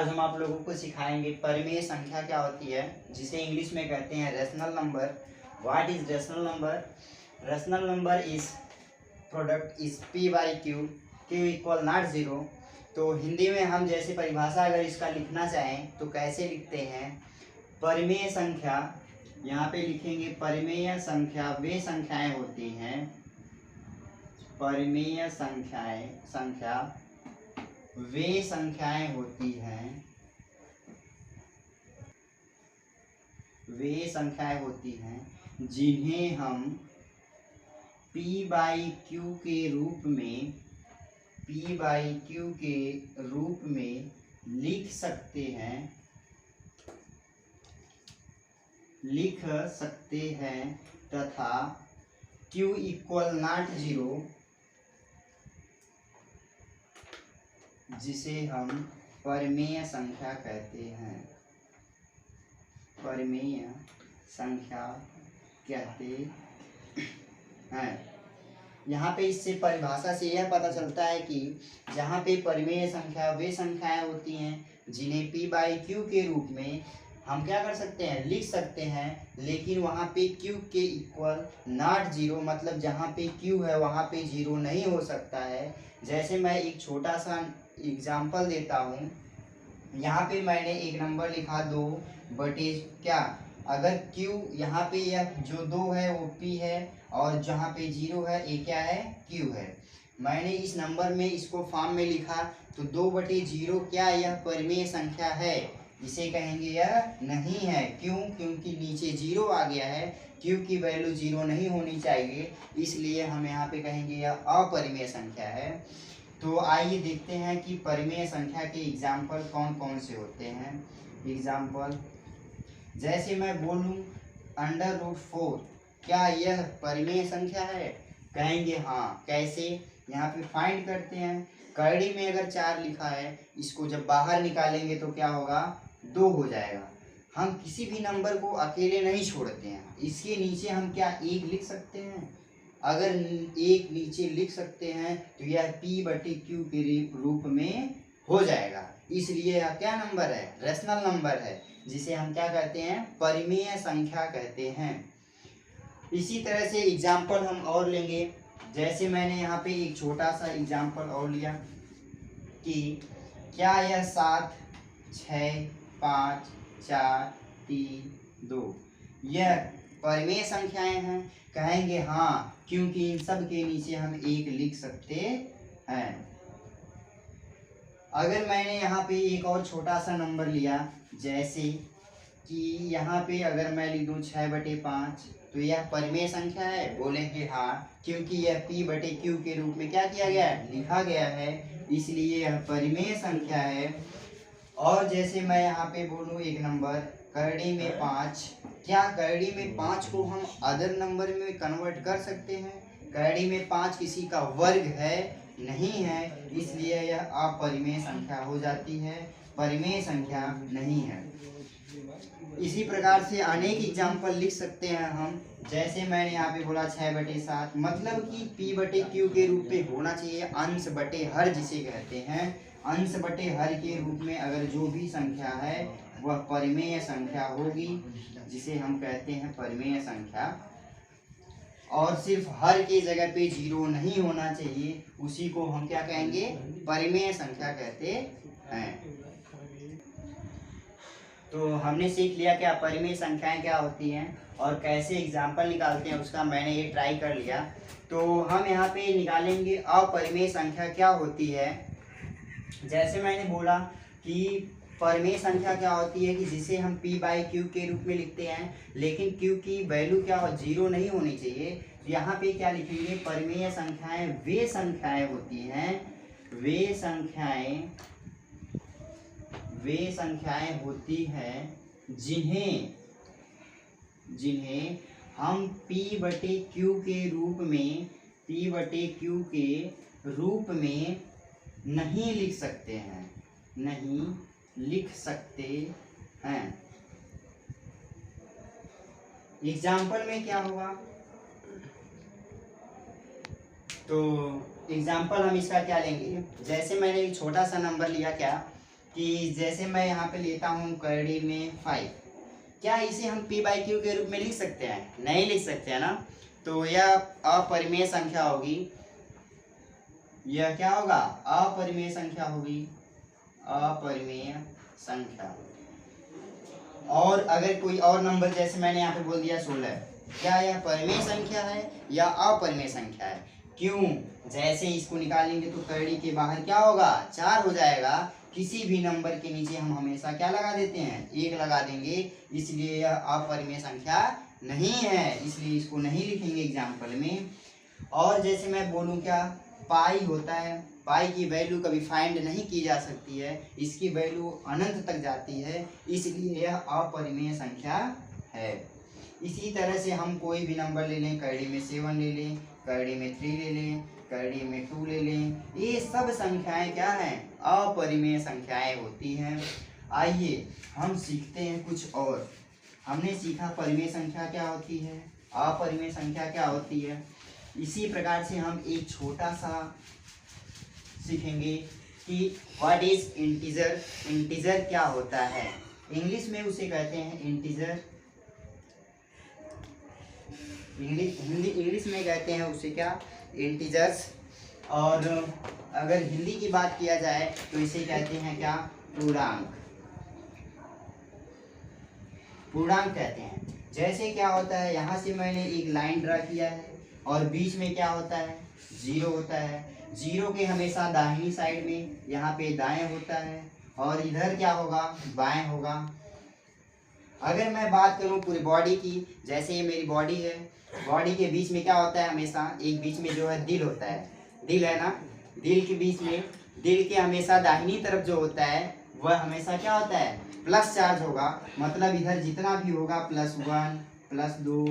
आज हम आप लोगों को सिखाएंगे परिमेय संख्या क्या होती है, जिसे इंग्लिश में कहते हैं rational number. What is rational number? Rational number is product is p by Q, Q equal not zero. तो हिंदी में हम जैसे परिभाषा अगर इसका लिखना चाहें तो कैसे लिखते हैं? परिमेय संख्या, यहाँ पे लिखेंगे परिमेय संख्या वे संख्याएं होती हैं, परिमेय संख्या वे संख्याएं होती हैं, वे संख्याएं होती हैं जिन्हें हम p बाई क्यू के रूप में, p बाई क्यू के रूप में लिख सकते हैं तथा q इक्वल नॉट जीरो, जिसे हम परिमेय संख्या कहते हैं, परिमेय संख्या कहते हैं। यहाँ पे इससे परिभाषा से यह पता चलता है कि जहाँ पे परिमेय संख्या वे संख्याएं होती हैं जिन्हें p बाई क्यू के रूप में हम क्या कर सकते हैं, लिख सकते हैं, लेकिन वहाँ पे q के इक्वल नॉट जीरो, मतलब जहाँ पे q है वहाँ पे जीरो नहीं हो सकता है। जैसे मैं एक छोटा सा एग्जाम्पल देता हूँ। यहाँ पे मैंने एक नंबर लिखा 2 बटे क्या, अगर q यहाँ पे यह जो 2 है वो p है और जहाँ पे 0 है ये क्या है, q है। मैंने इस नंबर में इसको फॉर्म में लिखा तो 2 बटे 0 क्या यह परिमेय संख्या है? इसे कहेंगे यह नहीं है। क्यों? क्योंकि नीचे 0 आ गया है, q की वैल्यू 0 नहीं होनी चाहिए, इसलिए हम यहाँ पे कहेंगे यह अपरिमेय संख्या है। तो आइए देखते हैं कि परिमेय संख्या के एग्जाम्पल कौन कौन से होते हैं। एग्जाम्पल जैसे मैं बोलूं √4, क्या यह परिमेय संख्या है? कहेंगे हाँ। कैसे? यहाँ पे फाइंड करते हैं। करड़ी में अगर 4 लिखा है, इसको जब बाहर निकालेंगे तो क्या होगा, 2 हो जाएगा। हम किसी भी नंबर को अकेले नहीं छोड़ते हैं, इसके नीचे हम क्या 1 लिख सकते हैं? अगर 1 नीचे लिख सकते हैं तो यह p बटे क्यू के रूप में हो जाएगा। इसलिए यह क्या नंबर है, रेशनल नंबर है, जिसे हम क्या कहते हैं, परिमेय संख्या कहते हैं। इसी तरह से एग्जाम्पल हम और लेंगे। जैसे मैंने यहाँ पे एक छोटा सा एग्जाम्पल और लिया कि क्या यह 7 6 5 4 3 2 यह परिमेय संख्याएं हैं? कहेंगे हाँ, क्योंकि इन सब के नीचे हम 1 लिख सकते हैं। अगर मैंने यहाँ पे एक और छोटा सा नंबर लिया, जैसे कि यहाँ पे अगर मैं लिख दूँ 6 बटे 5, तो यह परिमेय संख्या है? बोलेंगे हाँ, क्योंकि यह p बटे क्यू के रूप में क्या किया गया है, लिखा गया है, इसलिए यह परिमेय संख्या है। और जैसे मैं यहाँ पे बोलूँ एक नंबर करड़ी में 5, क्या करड़ी में 5 को हम अदर नंबर में कन्वर्ट कर सकते हैं? करड़ी में 5 किसी का वर्ग है? नहीं है, इसलिए यह अपरिमेय संख्या हो जाती है, परिमेय संख्या नहीं है। इसी प्रकार से अनेक एग्जाम्पल लिख सकते हैं हम। जैसे मैंने यहाँ पे बोला 6 बटे 7, मतलब कि p बटे क्यू के रूप में होना चाहिए, अंश बटे हर जिसे कहते हैं। अंश बटे हर के रूप में अगर जो भी संख्या है वह परिमेय संख्या होगी, जिसे हम कहते हैं परिमेय संख्या। और सिर्फ हर के जगह पे 0 नहीं होना चाहिए, उसी को हम क्या कहेंगे, परिमेय संख्या कहते हैं। तो हमने सीख लिया क्या परिमेय संख्याएं क्या होती हैं और कैसे एग्जाम्पल निकालते हैं, उसका मैंने ये ट्राई कर लिया। तो हम यहाँ पे निकालेंगे अपरिमेय संख्या क्या होती है। जैसे मैंने बोला कि परिमेय संख्या क्या होती है कि जिसे हम p बाई क्यू के रूप में लिखते हैं, लेकिन q की वैल्यू क्या हो, 0 नहीं होनी चाहिए। यहाँ पे क्या लिखेंगे, परिमेय संख्याएं वे संख्याएं होती हैं, वे संख्याएं होती हैं जिन्हें हम p बटे क्यू के रूप में, p बटे क्यू के रूप में नहीं लिख सकते हैं, नहीं लिख सकते हैं। एग्जाम्पल में क्या होगा, तो एग्जाम्पल हम इसका क्या लेंगे। जैसे मैंने एक छोटा सा नंबर लिया क्या कि जैसे मैं यहाँ पे लेता हूँ करड़ी में 5, क्या इसे हम p/q के रूप में लिख सकते हैं? नहीं लिख सकते हैं ना। तो यह अपरिमेय संख्या होगी। यह क्या होगा? अपरिमेय संख्या होगी, अपरिमेय संख्या। और अगर कोई और नंबर, जैसे मैंने यहाँ पे बोल दिया 16, क्या यह परिमेय संख्या है या अपरिमेय संख्या है? क्यों? जैसे इसको निकालेंगे तो करड़ी के बाहर क्या होगा? 4 हो जाएगा। किसी भी नंबर के नीचे हम हमेशा क्या लगा देते हैं? 1 लगा देंगे, इसलिए यह अपरिमेय संख्या नहीं है, इसलिए इसको नहीं लिखेंगे एग्जाम्पल में। और जैसे मैं बोलूँ क्या, पाई होता है, पाई की वैल्यू कभी फाइंड नहीं की जा सकती है, इसकी वैल्यू अनंत तक जाती है, इसलिए यह अपरिमेय संख्या है। इसी तरह से हम कोई भी नंबर ले लें, करड़ी में 7 ले लें, करड़ी में 3 ले लें, करड़ी में 2 ले लें, ये सब संख्याएं क्या हैं? अपरिमेय संख्याएं होती हैं। आइए हम सीखते हैं कुछ और। हमने सीखा परिमेय संख्या क्या होती है, अपरिमेय संख्या क्या होती है। इसी प्रकार से हम एक छोटा सा सीखेंगे कि व्हाट इज इंटीजर। इंटीजर क्या होता है? इंग्लिश में उसे कहते हैं इंटीजर। इंग्लिश में कहते हैं उसे क्या? इंटीजर्स। और अगर हिंदी की बात किया जाए तो इसे कहते हैं क्या? पूर्णांक। पूर्णांक कहते हैं। जैसे क्या होता है, यहाँ से मैंने एक लाइन ड्रा किया है और बीच में क्या होता है? 0 होता है। 0 के हमेशा दाहिनी साइड में यहाँ पे दाएं होता है और इधर क्या होगा? बाएं होगा। अगर मैं बात करूँ पूरी बॉडी की, जैसे ये मेरी बॉडी है, बॉडी के बीच में क्या होता है? हमेशा एक बीच में जो है दिल होता है, दिल है ना, दिल के बीच में, दिल के हमेशा दाहिनी तरफ जो होता है वह हमेशा क्या होता है? प्लस चार्ज होगा। मतलब इधर जितना भी होगा +1, +2,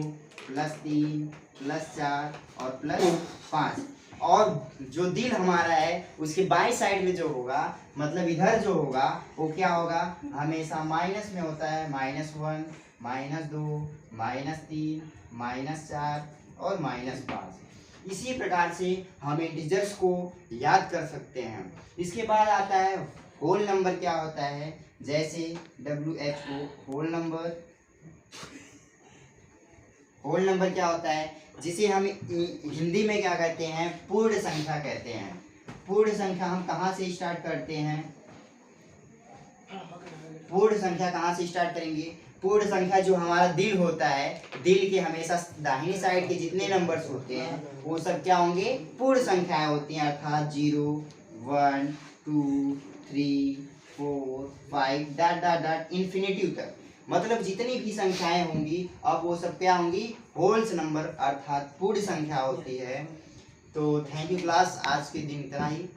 +3, +4 और +5। और जो दिल हमारा है उसके बाई साइड में जो होगा, मतलब इधर जो होगा, वो क्या होगा? हमेशा माइनस में होता है। -1, -2, -3, -4 और -5। इसी प्रकार से हम इंटीजर्स को याद कर सकते हैं। इसके बाद आता है होल नंबर। क्या होता है? जैसे WHO whole number. Whole number क्या होता है? जिसे हम हिंदी में क्या कहते हैं? पूर्ण संख्या कहते हैं। पूर्ण संख्या हम कहाँ से स्टार्ट करते हैं? पूर्ण संख्या कहाँ से स्टार्ट करेंगे? पूर्ण संख्या जो हमारा दिल होता है, दिल के हमेशा दाहिनी साइड के जितने नंबर्स होते हैं वो सब क्या होंगे? पूर्ण संख्याएं होती हैं, अर्थात 0, 1, 2, 3, 4, 5 डॉट डॉट डॉट इन्फिनिटी तक। मतलब जितनी भी संख्याएं होंगी अब वो सब क्या होंगी? होल्स नंबर, अर्थात पूर्ण संख्या होती है। तो थैंक यू क्लास, आज के दिन इतना ही।